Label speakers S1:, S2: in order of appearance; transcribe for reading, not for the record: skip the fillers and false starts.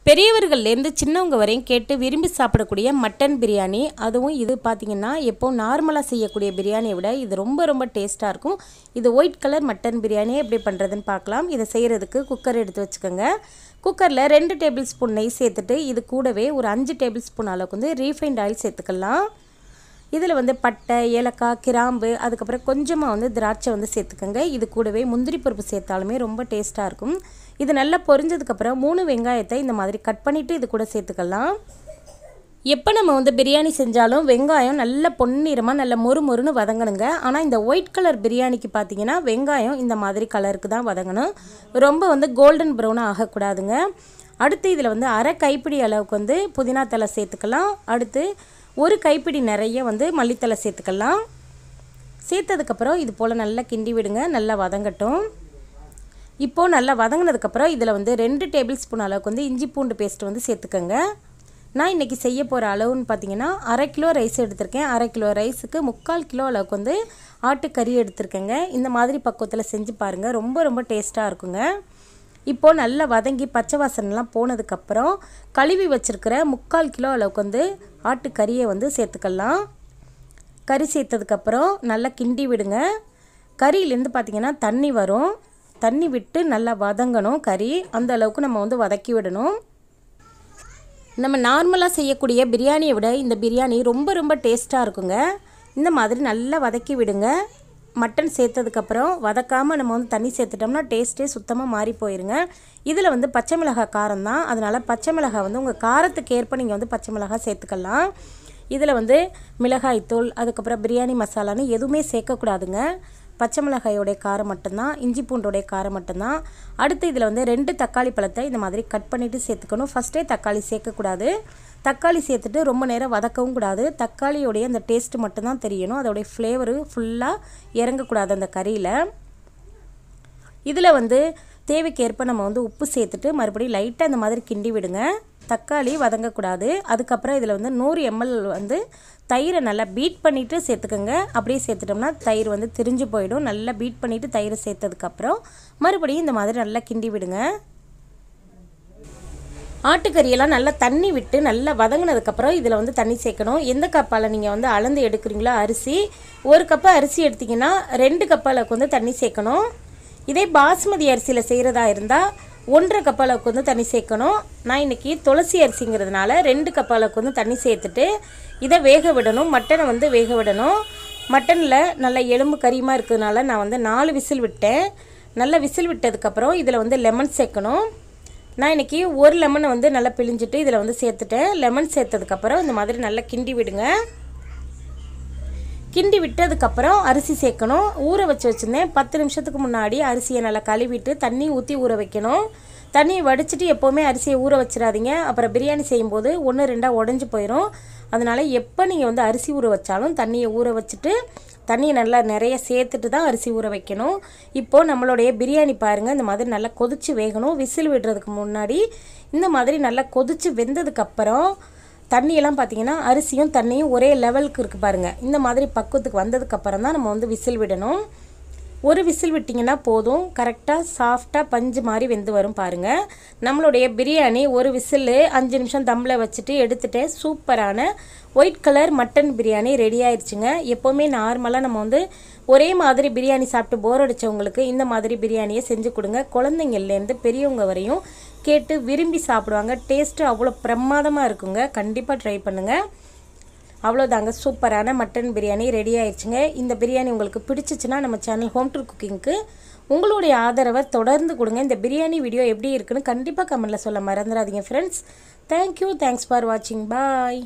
S1: பெரியவர்கள்லேருந்து சின்னவங்க வரையும் கேட்டு விரும்பி சாப்பிடக்கூடிய மட்டன் பிரியாணி. அதுவும் இது பார்த்திங்கன்னா எப்போது நார்மலாக செய்யக்கூடிய பிரியாணியை விட இது ரொம்ப ரொம்ப டேஸ்ட்டாக இருக்கும். இது ஒயிட் கலர் மட்டன் பிரியாணி எப்படி பண்ணுறதுன்னு பார்க்கலாம். இதை செய்கிறதுக்கு குக்கர் எடுத்து வச்சுக்கோங்க. குக்கரில் 2 டேபிள் ஸ்பூன் நெய் சேர்த்துட்டு இது கூடவே ஒரு 5 டேபிள் ஸ்பூன் அளவுக்கு ரீஃபைண்ட் ஆயில் சேர்த்துக்கலாம். இதில் பட்டை, ஏலக்காய், கிராம்பு, அதுக்கப்புறம் கொஞ்சமாக திராட்சை சேர்த்துக்கோங்க. இது கூடவே முந்திரி பருப்பு சேர்த்தாலுமே ரொம்ப டேஸ்ட்டாக இருக்கும். இது நல்லா பொரிஞ்சதுக்கப்புறம் 3 வெங்காயத்தை இந்த மாதிரி கட் பண்ணிவிட்டு இது கூட சேர்த்துக்கலாம். எப்போ நம்ம பிரியாணி செஞ்சாலும் வெங்காயம் நல்ல பொன்னிறமாக நல்ல மொறுமொறுன்னு வதங்கணுங்க. ஆனால் இந்த ஒயிட் கலர் பிரியாணிக்கு பார்த்தீங்கன்னா வெங்காயம் இந்த மாதிரி கலருக்கு தான் வதங்கணும். ரொம்ப கோல்டன் ப்ரௌனாக ஆகக்கூடாதுங்க. அடுத்து இதில் அரை கைப்பிடி அளவுக்கு புதினா தலை சேர்த்துக்கலாம். அடுத்து ஒரு கைப்பிடி நிறைய மல்லித்தலை சேர்த்துக்கலாம். சேர்த்ததுக்கப்புறம் இது போல் நல்லா கிண்டி விடுங்க. நல்லா வதங்கட்டும். இப்போது நல்லா வதங்கினதுக்கப்புறம் இதில் 2 டேபிள் ஸ்பூன் அளவுக்கு இஞ்சி பூண்டு பேஸ்ட்டு சேர்த்துக்கோங்க. நான் இன்றைக்கி செய்ய போகிற அளவுன்னு பார்த்தீங்கன்னா 1/2 கிலோ ரைஸ் எடுத்திருக்கேன். 1/2 கிலோ ரைஸுக்கு 3/4 கிலோ அளவுக்கு ஆட்டுக்கறி எடுத்திருக்கேங்க. இந்த மாதிரி பக்குவத்தில் செஞ்சு பாருங்கள். ரொம்ப ரொம்ப டேஸ்ட்டாக இருக்குங்க. இப்போது நல்லா வதங்கி பச்சை வாசனைலாம் போனதுக்கப்புறம் கழுவி வச்சுருக்கிற 3/4 கிலோ அளவுக்கு ஆட்டுக்கறியை சேர்த்துக்கலாம். கறி சேர்த்ததுக்கப்புறம் நல்லா கிண்டி விடுங்க. கறியிலேருந்து பார்த்திங்கன்னா தண்ணி வரும். தண்ணி விட்டு நல்லா வதங்கணும். கறி அந்த அளவுக்கு நம்ம வதக்கி விடணும். நம்ம நார்மலாக செய்யக்கூடிய பிரியாணியை விட இந்த பிரியாணி ரொம்ப ரொம்ப டேஸ்ட்டாக இருக்குங்க. இந்த மாதிரி நல்லா வதக்கி விடுங்க. மட்டன் சேர்த்ததுக்கப்புறம் வதக்காமல் நம்ம தண்ணி சேர்த்துட்டோம்னா டேஸ்ட்டே சுத்தமாக மாறி போயிருங்க. இதில் பச்சை மிளகாய் காரம் தான். அதனால் பச்சை மிளகாய் உங்கள் காரத்துக்கு ஏற்ப நீங்கள் பச்சை மிளகாய் சேர்த்துக்கலாம். இதில் மிளகாய்த்தூள், அதுக்கப்புறம் பிரியாணி மசாலான்னு எதுவுமே சேர்க்கக்கூடாதுங்க. பச்சை மிளகாயோடைய காரம் மட்டும்தான், இஞ்சி பூண்டோடைய காரம் மட்டும்தான். அடுத்து இதில் 2 தக்காளி பழத்தை இந்த மாதிரி கட் பண்ணிவிட்டு சேர்த்துக்கணும். ஃபஸ்ட்டே தக்காளி சேர்க்கக்கூடாது. தக்காளி சேர்த்துட்டு ரொம்ப நேரம் வதக்கவும் கூடாது. தக்காளியோடைய அந்த டேஸ்ட்டு மட்டும்தான் தெரியணும். அதோடைய ஃப்ளேவரு ஃபுல்லாக இறங்கக்கூடாது அந்த கறியில். இதில் தேவைக்கேற்ப நம்ம உப்பு சேர்த்துட்டு மறுபடியும் லைட்டாக அந்த மாதிரி கிண்டி விடுங்க. தக்காளி வதங்கக்கூடாது. அதுக்கப்புறம் இதில் 100 ml தயிரை நல்லா பீட் பண்ணிவிட்டு சேர்த்துக்கோங்க. அப்படியே சேர்த்துட்டோம்னா தயிர் திரிஞ்சு போயிடும். நல்லா பீட் பண்ணிவிட்டு தயிரை சேர்த்ததுக்கப்புறம் மறுபடியும் இந்த மாதிரி நல்லா கிண்டி விடுங்க. ஆட்டுக்கறியெல்லாம் நல்லா தண்ணி விட்டு நல்லா வதங்கினதுக்கப்புறம் இதில் தண்ணி சேர்க்கணும். எந்த கப்பால் நீங்கள் அளந்து எடுக்கிறீங்களோ அரிசி, 1 கப்பு அரிசி எடுத்திங்கன்னா 2 கப் அளவுக்கு தண்ணி சேர்க்கணும். இதே பாஸ்மதி அரிசியில் செய்கிறதா இருந்தால் 1.5 கப் அளவுக்கு தண்ணி சேர்க்கணும். நான் இன்றைக்கி துளசி அரிசிங்கிறதுனால 2 கப் அளவுக்கு தண்ணி சேர்த்துட்டு இதை வேக விடணும். மட்டனை வேக விடணும். மட்டனில் நல்ல எலும்பு கறியமாக இருக்கிறதுனால நான் 4 விசில் விட்டேன். நல்லா விசில் விட்டதுக்கப்புறம் இதில் லெமன் சேர்க்கணும். நான் இன்றைக்கி ஒரு லெமனை நல்லா பிழிஞ்சிட்டு இதில் சேர்த்துட்டேன். லெமன் சேர்த்ததுக்கப்புறம் இந்த மாதிரி நல்லா கிண்டி விடுங்க. கிண்டி விட்டதுக்கப்புறம் அரிசி சேர்க்கணும். ஊற வச்சுருந்தேன். 10 நிமிஷத்துக்கு முன்னாடி அரிசியை நல்லா கழுவிட்டு தண்ணி ஊற்றி ஊற வைக்கணும். தண்ணியை வடிச்சிட்டு எப்போவுமே அரிசியை ஊற வச்சிடாதீங்க. அப்புறம் பிரியாணி செய்யும்போது 1 2 உடஞ்சி போயிடும். அதனால் எப்போ நீங்கள் அரிசி ஊற வச்சாலும் தண்ணியை ஊற வச்சுட்டு தண்ணியை நல்லா நிறைய சேர்த்துட்டு தான் அரிசி ஊற வைக்கணும். இப்போது நம்மளுடைய பிரியாணி பாருங்கள், இந்த மாதிரி நல்லா கொதித்து வேகணும். விசில் விடுறதுக்கு முன்னாடி இந்த மாதிரி நல்லா கொதித்து வெந்ததுக்கப்புறம் தண்ணியெல்லாம் பார்த்திங்கன்னா அரிசியும் தண்ணியும் ஒரே லெவலுக்கு இருக்குது பாருங்கள். இந்த மாதிரி பக்குவத்துக்கு வந்ததுக்கப்புறம் தான் நம்ம விசில் விடணும். ஒரு விசில் விட்டிங்கன்னா போதும். கரெக்டாக சாஃப்டாக பஞ்சு மாதிரி வெந்து வரும் பாருங்கள். நம்மளுடைய பிரியாணி ஒரு விசில் 5 நிமிஷம் தம்மில் வச்சுட்டு எடுத்துகிட்டேன். சூப்பரான white colour mutton biryani ready ஆயிடுச்சுங்க. எப்போவுமே நார்மலாக நம்ம ஒரே மாதிரி பிரியாணி சாப்பிட்டு போர் அடித்தவங்களுக்கு இந்த மாதிரி பிரியாணியை செஞ்சு கொடுங்க. குழந்தைங்கள்லேருந்து பெரியவங்க வரையும் கேட்டு விரும்பி சாப்பிடுவாங்க. டேஸ்ட்டு அவ்வளோ பிரமாதமாக இருக்குங்க. கண்டிப்பாக ட்ரை பண்ணுங்கள். அவ்வளோதாங்க, சூப்பரான மட்டன் பிரியாணி ரெடி ஆயிடுச்சுங்க. இந்த பிரியாணி உங்களுக்கு பிடிச்சிச்சின்னா நம்ம சேனல் ஹோம் டூர் குக்கிங்க்கு உங்களுடைய ஆதரவை தொடர்ந்து கொடுங்க. இந்த பிரியாணி வீடியோ எப்படி இருக்குன்னு கண்டிப்பாக கமெண்ட்டில் சொல்ல மறந்துடாதீங்க ஃப்ரெண்ட்ஸ். தேங்க்யூ. தேங்க்ஸ் ஃபார் வாட்சிங். பாய்.